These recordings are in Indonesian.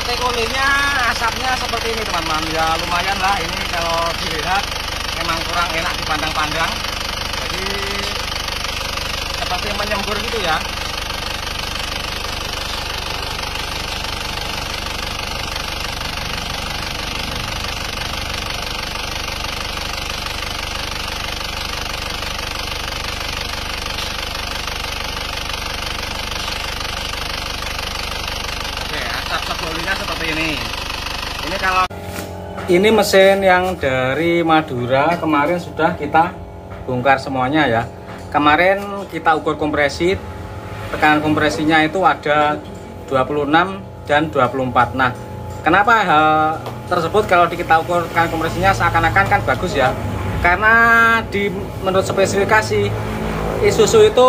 partai kulinya asapnya seperti ini teman-teman. Ya lumayan lah ini kalau dilihat memang kurang enak dipandang-pandang. Jadi seperti menyembur gitu ya. Sebelumnya seperti ini. Ini kalau ini mesin yang dari Madura kemarin sudah kita bongkar semuanya ya. Kemarin kita ukur kompresi, tekanan kompresinya itu ada 26 dan 24. Nah, kenapa hal tersebut kalau kita ukur tekanan kompresinya seakan-akan kan bagus ya? Karena menurut spesifikasi Isuzu itu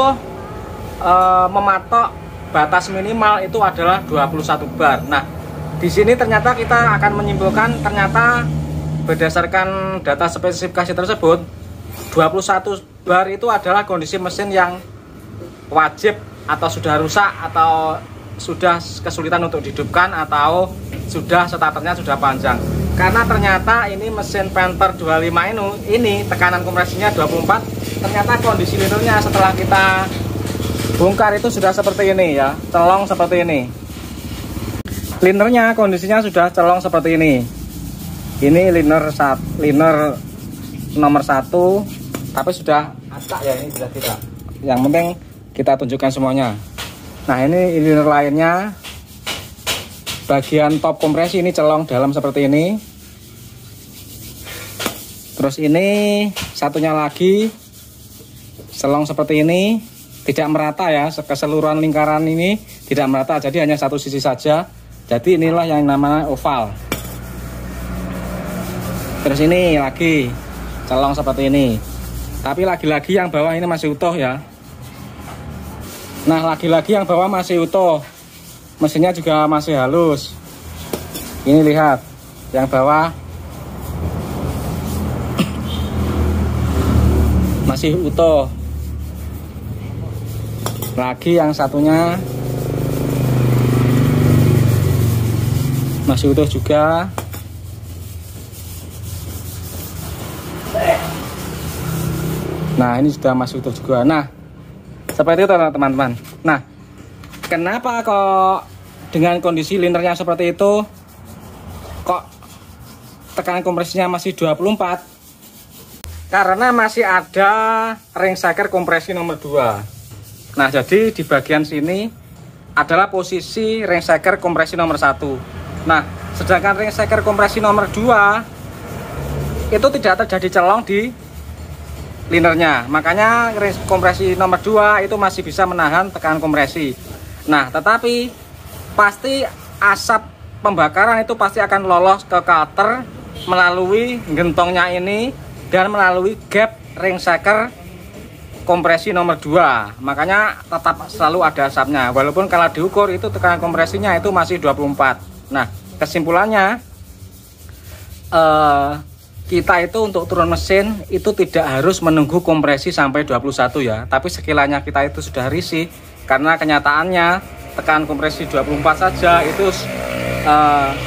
mematok batas minimal itu adalah 21 bar. Nah, di sini ternyata kita akan menyimpulkan ternyata berdasarkan data spesifikasi tersebut 21 bar itu adalah kondisi mesin yang wajib atau sudah rusak atau sudah kesulitan untuk dihidupkan atau sudah starternya sudah panjang. Karena ternyata ini mesin Panther 25 ini tekanan kompresinya 24. Ternyata kondisi linernya setelah kita bongkar itu sudah seperti ini ya, celong seperti ini. Linernya kondisinya sudah celong seperti ini. Ini liner nomor 1, tapi sudah acak ya, ini sudah tidak. Yang penting kita tunjukkan semuanya. Nah, ini liner lainnya. Bagian top kompresi ini celong dalam seperti ini. Terus ini satunya lagi celong seperti ini. Tidak merata ya, keseluruhan lingkaran ini tidak merata, jadi hanya satu sisi saja. Jadi inilah yang namanya oval. Terus ini lagi celong seperti ini, tapi lagi-lagi yang bawah ini masih utuh ya. Nah, lagi-lagi yang bawah masih utuh, mesinnya juga masih halus. Ini lihat yang bawah masih utuh. Lagi yang satunya masih utuh juga. Nah, ini sudah masih utuh juga. Nah, seperti itu teman-teman. Nah, kenapa kok dengan kondisi linernya seperti itu kok tekanan kompresinya masih 24? Karena masih ada ring shaker kompresi nomor 2. Nah, jadi di bagian sini adalah posisi ring shaker kompresi nomor 1. Nah, sedangkan ring shaker kompresi nomor 2 itu tidak terjadi celong di linernya. Makanya ring kompresi nomor 2 itu masih bisa menahan tekanan kompresi. Nah, tetapi pasti asap pembakaran itu pasti akan lolos ke cutter melalui gentongnya ini dan melalui gap ring shaker kompresi nomor 2. Makanya tetap selalu ada asapnya, walaupun kalau diukur itu tekanan kompresinya itu masih 24. Nah, kesimpulannya kita itu untuk turun mesin itu tidak harus menunggu kompresi sampai 21 ya, tapi sekiranya kita itu sudah risih, karena kenyataannya tekanan kompresi 24 saja itu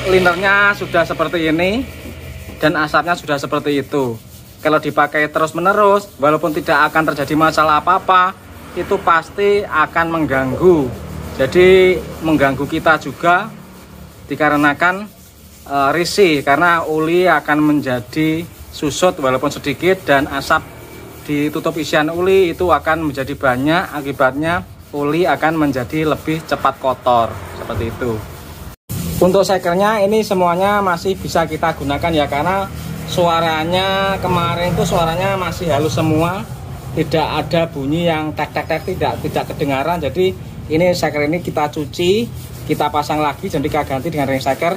linernya sudah seperti ini dan asapnya sudah seperti itu. Kalau dipakai terus-menerus, walaupun tidak akan terjadi masalah apa-apa, itu pasti akan mengganggu. Jadi mengganggu kita juga dikarenakan risih, karena oli akan menjadi susut walaupun sedikit dan asap di tutup isian oli itu akan menjadi banyak, akibatnya oli akan menjadi lebih cepat kotor seperti itu. Untuk shakernya ini semuanya masih bisa kita gunakan ya, karena suaranya kemarin itu suaranya masih halus semua, tidak ada bunyi yang tek tidak kedengaran. Jadi ini shaker ini kita cuci, kita pasang lagi, jadi kita ganti dengan ring shaker.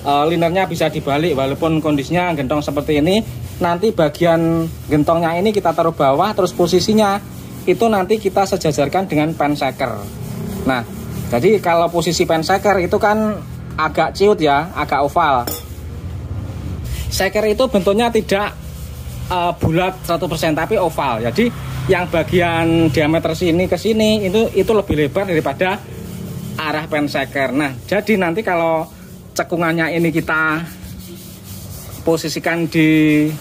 Linernya bisa dibalik walaupun kondisinya gentong seperti ini. Nanti bagian gentongnya ini kita taruh bawah, terus posisinya itu nanti kita sejajarkan dengan pen shaker. Nah, jadi kalau posisi pen shaker itu kan agak ciut ya, agak oval. Shaker itu bentuknya tidak bulat 100% tapi oval. Jadi yang bagian diameter sini ke sini itu lebih lebar daripada arah pen shaker. Nah, jadi nanti kalau cekungannya ini kita posisikan di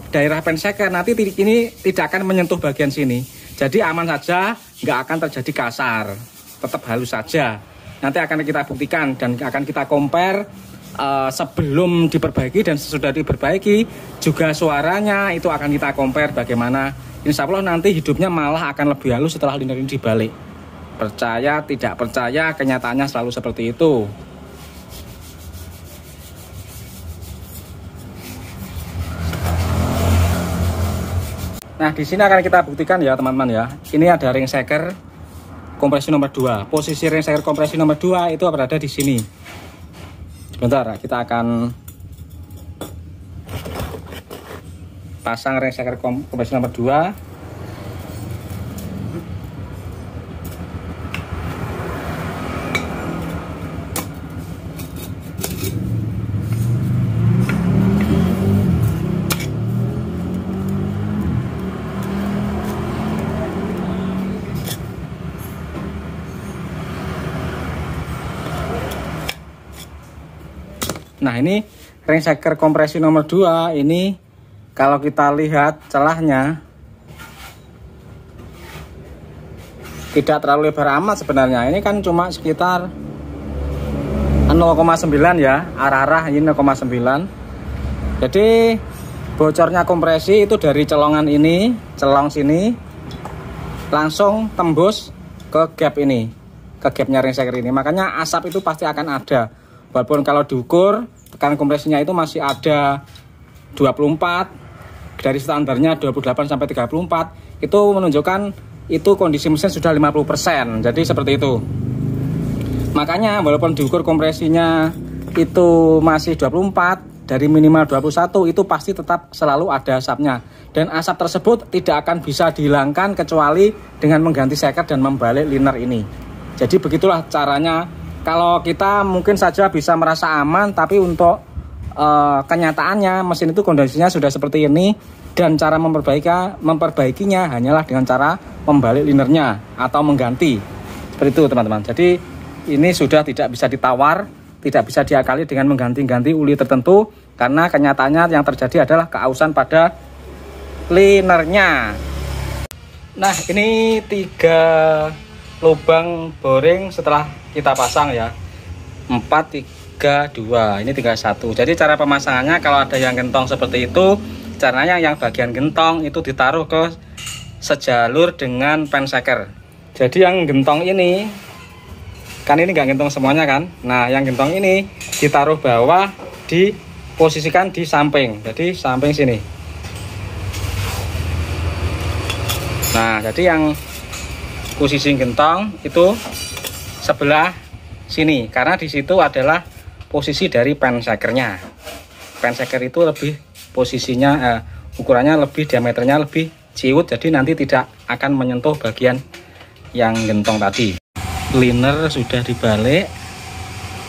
daerah penseker, nanti titik ini tidak akan menyentuh bagian sini. Jadi aman saja, nggak akan terjadi kasar, tetap halus saja. Nanti akan kita buktikan dan akan kita compare sebelum diperbaiki dan sesudah diperbaiki juga suaranya itu akan kita compare bagaimana. Insya Allah nanti hidupnya malah akan lebih halus setelah liner ini dibalik. Percaya tidak percaya, kenyataannya selalu seperti itu. Nah, di sini akan kita buktikan ya teman-teman ya. Ini ada ring shaker kompresi nomor 2. Posisi ring shaker kompresi nomor 2 itu berada di sini. Sebentar, kita akan pasang ring shaker kompresi nomor 2. Nah, ini ring shaker kompresi nomor 2 ini kalau kita lihat celahnya tidak terlalu lebar amat sebenarnya. Ini kan cuma sekitar 0,9 ya, arah-arah ini 0,9. Jadi bocornya kompresi itu dari celongan ini, celong sini langsung tembus ke gap ini, ke gapnya ring shaker ini. Makanya asap itu pasti akan ada. Walaupun kalau diukur tekanan kompresinya itu masih ada 24, dari standarnya 28 sampai 34, itu menunjukkan itu kondisi mesin sudah 50%. Jadi seperti itu. Makanya walaupun diukur kompresinya itu masih 24, dari minimal 21 itu pasti tetap selalu ada asapnya. Dan asap tersebut tidak akan bisa dihilangkan kecuali dengan mengganti shaker dan membalik liner ini. Jadi begitulah caranya. Kalau kita mungkin saja bisa merasa aman, tapi untuk kenyataannya mesin itu kondisinya sudah seperti ini, dan cara memperbaikinya hanyalah dengan cara membalik linernya atau mengganti. Seperti itu teman-teman. Jadi ini sudah tidak bisa ditawar, tidak bisa diakali dengan mengganti-ganti uli tertentu, karena kenyataannya yang terjadi adalah keausan pada linernya. Nah, ini 3 lubang boring setelah kita pasang ya, 4, 3, 2, ini tinggal 1. Jadi cara pemasangannya kalau ada yang gentong seperti itu, caranya yang bagian gentong itu ditaruh ke sejalur dengan penseker. Jadi yang gentong ini, kan ini nggak gentong semuanya kan, nah yang gentong ini ditaruh bawah, diposisikan di samping, jadi samping sini. Nah, jadi yang posisi gentong itu sebelah sini, karena di situ adalah posisi dari pensekernya. Penseker itu lebih posisinya ukurannya lebih, diameternya lebih ciut, jadi nanti tidak akan menyentuh bagian yang gentong tadi. Liner sudah dibalik,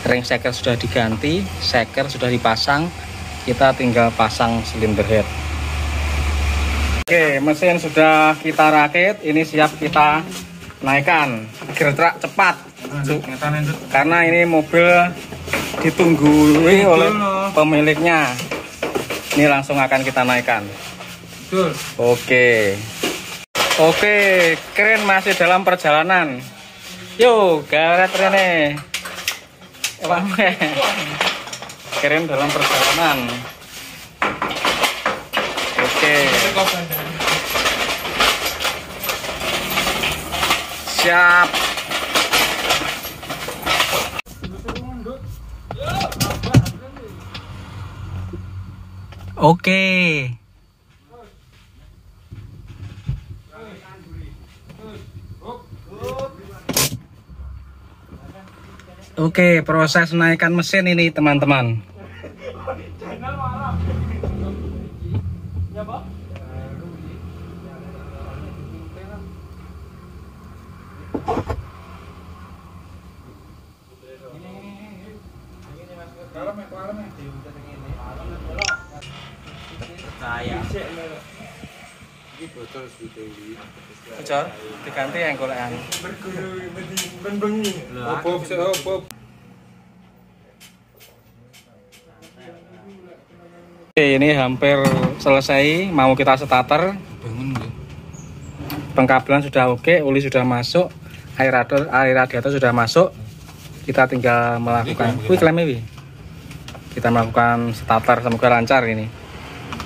ring shaker sudah diganti, shaker sudah dipasang, kita tinggal pasang silinder head. Oke, mesin sudah kita rakit, ini siap kita naikkan. Gerak cepat karena ini mobil ditunggui oleh pemiliknya. Ini langsung akan kita naikkan. Oke, keren, masih dalam perjalanan. Yo, garet Rene. Keren dalam perjalanan. Oke. Siap. Oke. Oke, proses naikkan mesin ini teman-teman. Bocor, diganti yang golekan. Oke, ini hampir selesai, mau kita starter. Pengkabelan sudah oke, oli sudah masuk, air radiator sudah masuk. Kita tinggal melakukan kita melakukan starter, semoga lancar ini.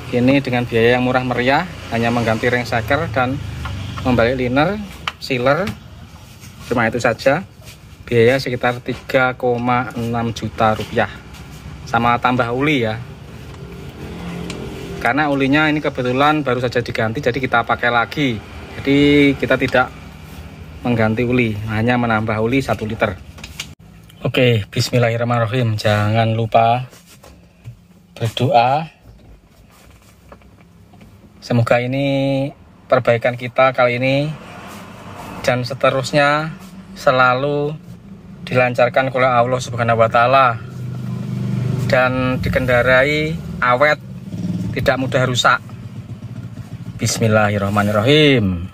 Ini dengan biaya yang murah meriah, hanya mengganti ring shaker dan membalik liner, sealer. Cuma itu saja. Biaya sekitar 3,6 juta rupiah. Sama tambah oli ya. Karena olinya ini kebetulan baru saja diganti, jadi kita pakai lagi. Jadi kita tidak mengganti oli, hanya menambah oli 1 liter. Oke, bismillahirrahmanirrahim. Jangan lupa berdoa. Semoga ini perbaikan kita kali ini dan seterusnya selalu dilancarkan oleh Allah Subhanahu wa taala dan dikendarai awet, tidak mudah rusak. Bismillahirrahmanirrahim.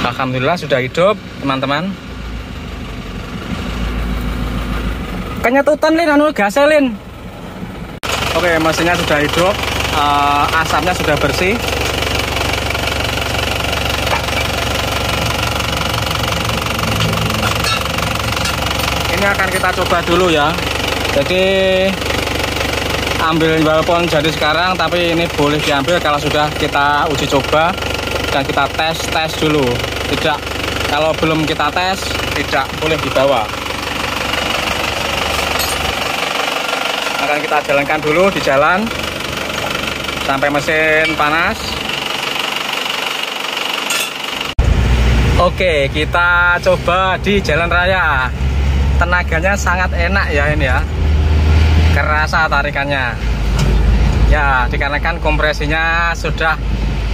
Alhamdulillah sudah hidup, teman-teman. Kenyetutan lin, anu gaselin. Oke, mesinnya sudah hidup, asapnya sudah bersih. Ini akan kita coba dulu ya. Jadi ambil walaupun jadi sekarang, tapi ini boleh diambil kalau sudah kita uji coba dan kita tes dulu. Tidak, kalau belum kita tes tidak boleh dibawa. Akan kita jalankan dulu di jalan sampai mesin panas. Oke, kita coba di jalan raya. Tenaganya sangat enak ya ini ya. Kerasa tarikannya. Ya, dikarenakan kompresinya sudah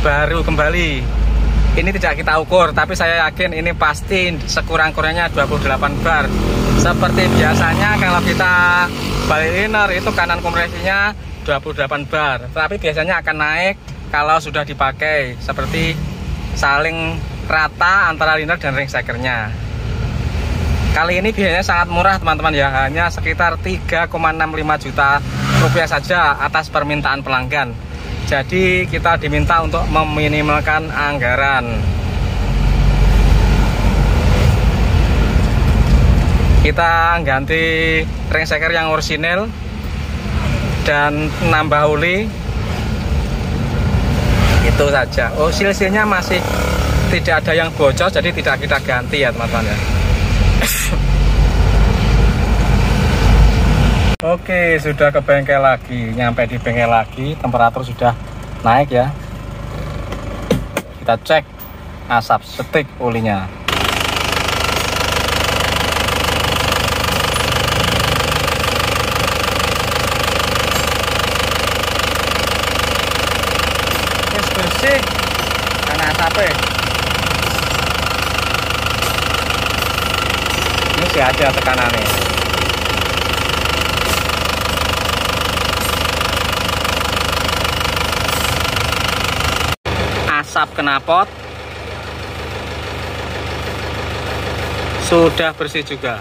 baru kembali. Ini tidak kita ukur, tapi saya yakin ini pasti sekurang-kurangnya 28 bar. Seperti biasanya kalau kita balik liner itu kanan kompresinya 28 bar. Tapi biasanya akan naik kalau sudah dipakai, seperti saling rata antara liner dan ring shakernya. Kali ini biayanya sangat murah teman-teman ya, hanya sekitar 3,65 juta rupiah saja atas permintaan pelanggan. Jadi kita diminta untuk meminimalkan anggaran. Kita ganti ring shaker yang orisinil dan nambah oli. Itu saja. Oh, silsilnya masih tidak ada yang bocor, jadi tidak kita ganti ya teman-teman ya. Oke, sudah ke bengkel lagi, nyampe di bengkel lagi, temperatur sudah naik ya. Kita cek asap setik olinya. Yes, bersih karena asapnya. Ini sih ada tekanannya. Asap knalpot sudah bersih juga.